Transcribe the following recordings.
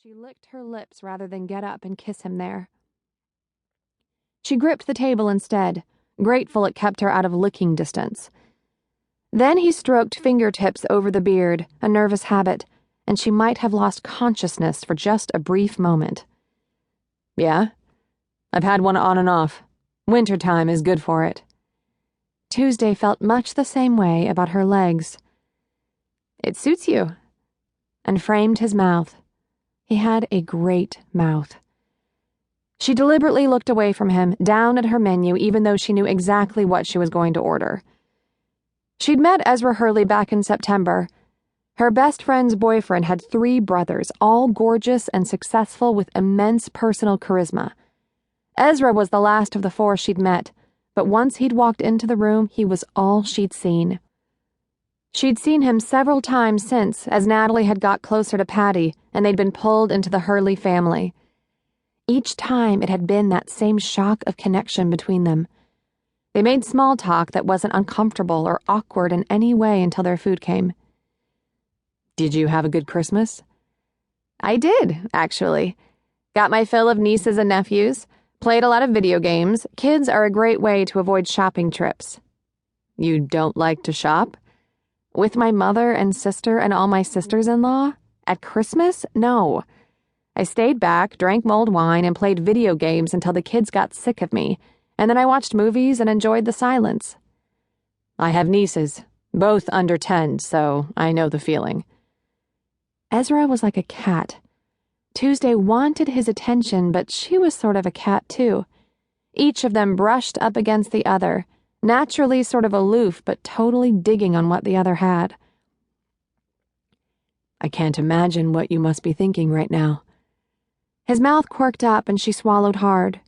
She licked her lips rather than get up and kiss him there. She gripped the table instead, grateful it kept her out of licking distance. Then he stroked fingertips over the beard, a nervous habit, and she might have lost consciousness for just a brief moment. Yeah? I've had one on and off. Wintertime is good for it. Tuesday felt much the same way about her legs. It suits you. And framed his mouth. He had a great mouth. She deliberately looked away from him, down at her menu, even though she knew exactly what she was going to order. She'd met Ezra Hurley back in September. Her best friend's boyfriend had 3 brothers, all gorgeous and successful with immense personal charisma. Ezra was the last of the 4 she'd met, but once he'd walked into the room, he was all she'd seen. She'd seen him several times since, as Natalie had got closer to Patty, and they'd been pulled into the Hurley family. Each time it had been that same shock of connection between them. They made small talk that wasn't uncomfortable or awkward in any way until their food came. Did you have a good Christmas? I did, actually. Got my fill of nieces and nephews, played a lot of video games. Kids are a great way to avoid shopping trips. You don't like to shop? With my mother and sister and all my sisters-in-law? At Christmas? No. I stayed back, drank mulled wine, and played video games until the kids got sick of me, and then I watched movies and enjoyed the silence. I have nieces, both under 10, so I know the feeling. Ezra was like a cat. Tuesday wanted his attention, but she was sort of a cat, too. Each of them brushed up against the other, naturally sort of aloof, but totally digging on what the other had. I can't imagine what you must be thinking right now. His mouth quirked up and she swallowed hard.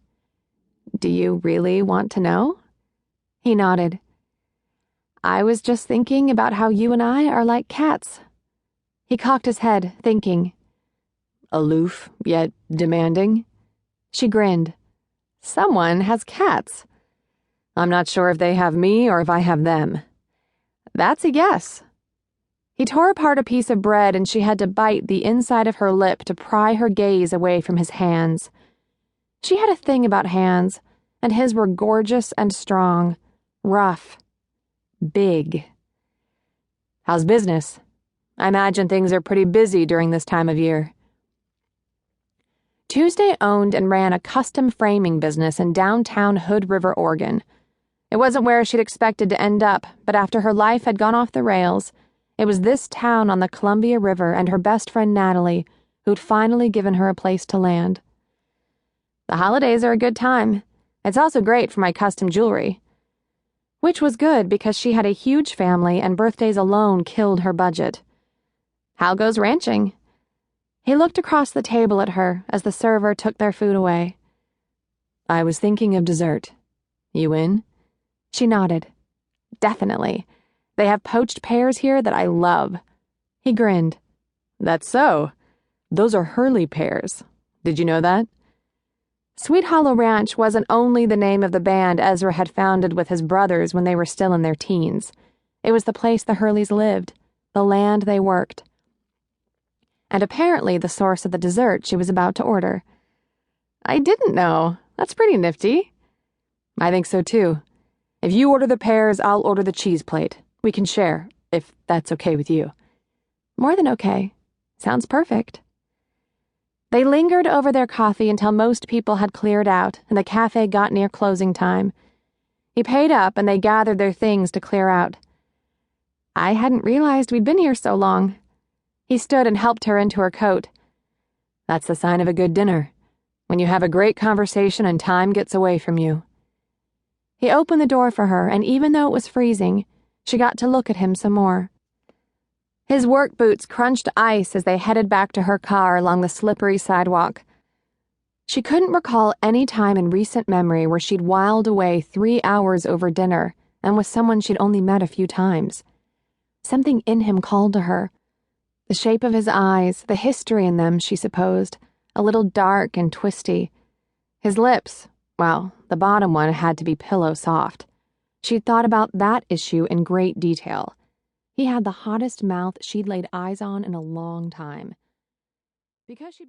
Do you really want to know? He nodded. I was just thinking about how you and I are like cats. He cocked his head, thinking. Aloof, yet demanding? She grinned. Someone has cats. I'm not sure if they have me or if I have them. That's a yes. He tore apart a piece of bread and she had to bite the inside of her lip to pry her gaze away from his hands. She had a thing about hands, and his were gorgeous and strong, rough, big. How's business? I imagine things are pretty busy during this time of year. Tuesday owned and ran a custom framing business in downtown Hood River, Oregon. It wasn't where she'd expected to end up, but after her life had gone off the rails, it was this town on the Columbia River and her best friend Natalie who'd finally given her a place to land. The holidays are a good time. It's also great for my custom jewelry. Which was good because she had a huge family and birthdays alone killed her budget. How goes ranching? He looked across the table at her as the server took their food away. I was thinking of dessert. You in? She nodded. Definitely. They have poached pears here that I love. He grinned. That's so. Those are Hurley pears. Did you know that? Sweet Hollow Ranch wasn't only the name of the band Ezra had founded with his brothers when they were still in their teens. It was the place the Hurleys lived, the land they worked. And apparently the source of the dessert she was about to order. I didn't know. That's pretty nifty. I think so too. If you order the pears, I'll order the cheese plate. We can share, if that's okay with you. More than okay. Sounds perfect. They lingered over their coffee until most people had cleared out and the cafe got near closing time. He paid up and they gathered their things to clear out. I hadn't realized we'd been here so long. He stood and helped her into her coat. That's the sign of a good dinner, when you have a great conversation and time gets away from you. He opened the door for her, and even though it was freezing, she got to look at him some more. His work boots crunched ice as they headed back to her car along the slippery sidewalk. She couldn't recall any time in recent memory where she'd whiled away 3 hours over dinner and with someone she'd only met a few times. Something in him called to her. The shape of his eyes, the history in them, she supposed, a little dark and twisty. His lips, well, the bottom one had to be pillow soft. She'd thought about that issue in great detail. He had the hottest mouth she'd laid eyes on in a long time. Because she'd been